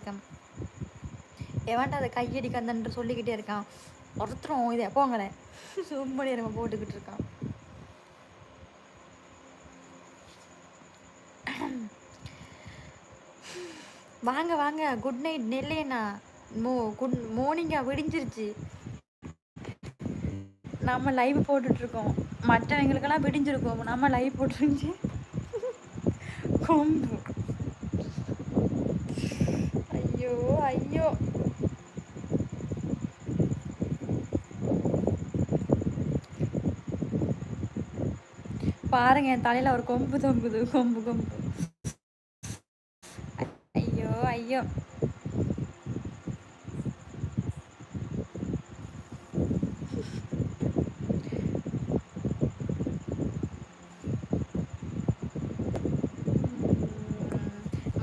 Welcome. எவன்டா அதை கையடிக்க அந்தன்று சொல்லிக்கிட்டே இருக்கான். ஒருத்தரும் இதை போங்களே சும்மடி நம்ம போட்டுக்கிட்டு இருக்கான். வாங்க வாங்க, குட் நைட் நெல்லையண்ணா. குட் மார்னிங்கா, விடிஞ்சிருச்சு. நம்ம லைவ் போட்டுட்ருக்கோம். மற்றவங்களுக்கெல்லாம் விடிஞ்சிருக்கோம், நம்ம லைவ் போட்டுருந்துச்சு. கொம்பு ஐயோ ஐயோ. பாருங்க, என் தலையில ஒரு கொம்பு தொங்குது. கொம்பு கொம்பு. ஐயோ ஐயோ.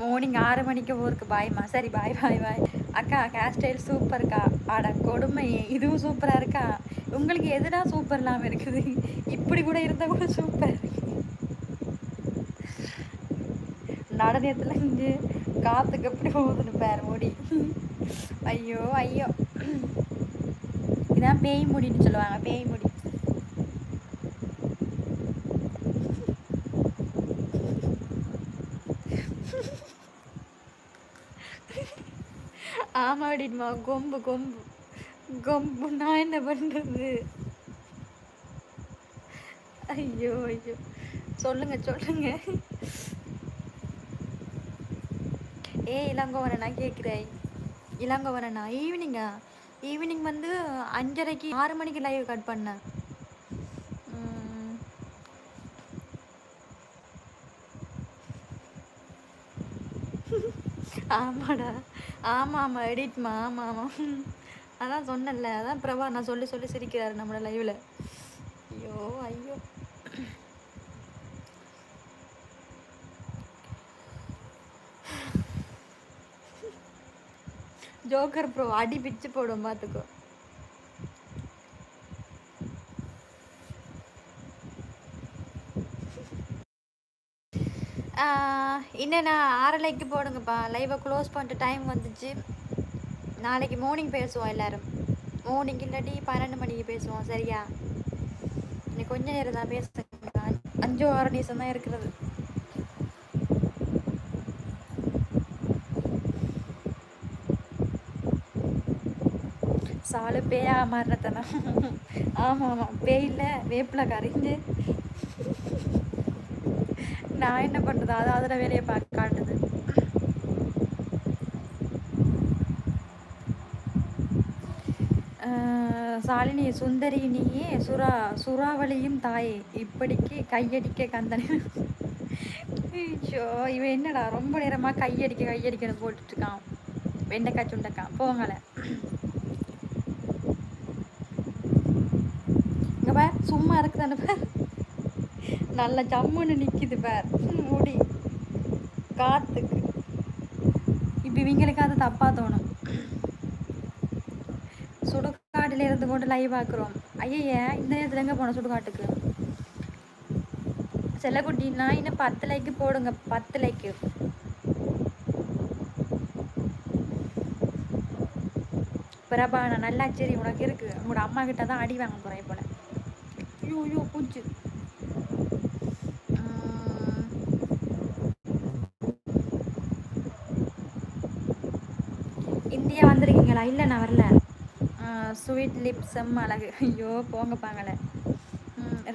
மார்னிங் 6 மணிக்கு ஊருக்கு பாய்மா. சரி பாய் பாய் பாய். அக்கா ஹேர் ஸ்டைல் சூப்பர்க்கா. ஆட கொடுமை, இதுவும் சூப்பராக இருக்கா? உங்களுக்கு எதுனா சூப்பர் இல்லாமல் இருக்குது? இப்படி கூட இருந்தால் கூட சூப்பர். நடனத்தில் இருந்து காற்றுக்கு எப்படி போகுதுன்னு பேர் முடி. ஐயோ ஐயோ. இதான் பேய் முடின்னு சொல்லுவாங்க, பேய் முடி. ஆமாடிமா, கொம்பு கொம்பு கொம்பு. நான் என்ன பண்றது? ஐயோ ஐயோ. சொல்லுங்க சொல்லுங்க. இளங்கோவனா கேட்குறேன். இளங்கோவனா ஈவினிங்கா? ஈவினிங் வந்து 5:30க்கு 6 மணிக்கு லைவ் கட் பண்ணேன். ஆமாடா, ஆமாம் ஆமாம் எடிட்மா. ஆமாம் ஆமாம், அதான் சொன்னல. அதான் பிரபா நான் சொல்லி சொல்லி சிரிக்கிறாரு நம்மளோட லைவில். ஐயோ ஐயோ. ஜோக்கர் ப்ரோ அடி பிச்சு போடும் பார்த்துக்கோ. இன்னும் நான் 6:30க்கு போடுங்கப்பா. லைவை க்ளோஸ் பண்ணிட்டு டைம் வந்துச்சு. நாளைக்கு மார்னிங் பேசுவோம் எல்லோரும். மார்னிங் இல்லாட்டி 12 மணிக்கு பேசுவோம், சரியா? இன்னைக்கு கொஞ்ச நேரம் தான் பேசுகிறேன். 5-6 நிமிஷம் தான் இருக்கிறது. சாலு பேயா மாறினத்தனா? ஆமாம் ஆமாம், பேயில் வேப்பில் கரைஞ்சு. நான் என்ன பண்ணுறது? அதில் வேலையை பார்க்க காட்டுது. சாலினி சுந்தரி நீயே சுறாவளியும் தாயே, இப்படிக்கு கையடிக்க கந்தனை. ஐயோ, இவன் என்னடா ரொம்ப நேரமாக கையடிக்கணும் போட்டுட்ருக்கான். வெண்டைக்காய் சுண்டைக்காய் போங்கல. இங்கே பார், சும்மா இருக்குதானே பார். நல்ல ஜம்முன்னு நிற்கிது பார் முடி காற்றுக்கு. இப்போ இவங்களுக்கு அது தப்பாக தோணும். சுடுகாட்டில் இருந்து கொண்டு லைவ் ஆக்குறோம். ஐய, இந்த நேரத்தில் எங்கே போனோம் சுடுகாட்டுக்கு? செல்லக்குட்டின்னா இன்னும் 10 லைக்கு போடுங்க. 10 லைக்கு. பிரபா, நான் நல்லா சரி உனக்கு இருக்கு. உங்களோட அம்மா கிட்ட தான் அடி வாங்க போகிறேன் போல. ஐயோ பூச்சி. இந்தியா வந்திருக்கீங்களா? இல்லை நான் வரல. ஸ்வீட் லிப்ஸ் அழகு. ஐயோ போங்கப்பாங்களே.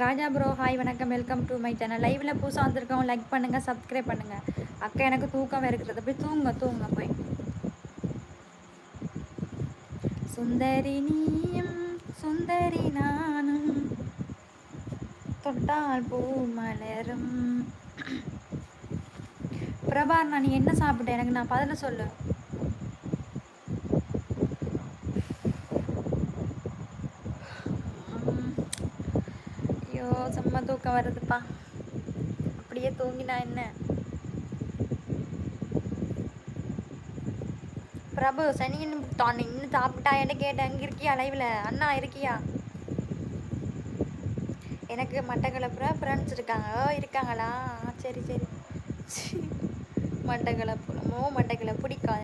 ராஜா ப்ரோ ஹாய், வணக்கம், வெல்கம் டு மை சேனல். லைவில் புதுசாக வந்திருக்கோம், லைக் பண்ணுங்கள், சப்ஸ்கிரைப் பண்ணுங்கள். அக்கா எனக்கு தூக்கம் இருக்கிறது, போய் தூங்க போய். சுந்தரி நீயும் சுந்தரி நானும் தொட்டால் பூ மலரும். பிரபா, நான் நீ என்ன சாப்பிட்டேன்? எனக்கு நான் பதில சொல்லு. செம்ம தூக்கம் வருதுப்பா. அப்படியே தூங்கினா என்ன? பிரபு சனின்னு இன்னும் சாப்பிட்டா என்ன கேட்டேன். அங்கே இருக்கியா லைவில்? அண்ணா இருக்கியா? எனக்கு மட்டக்களப்புல ஃப்ரெண்ட்ஸ் இருக்காங்க. இருக்காங்களா? சரி சரி. மட்டக்களப்பு பிடிக்காது.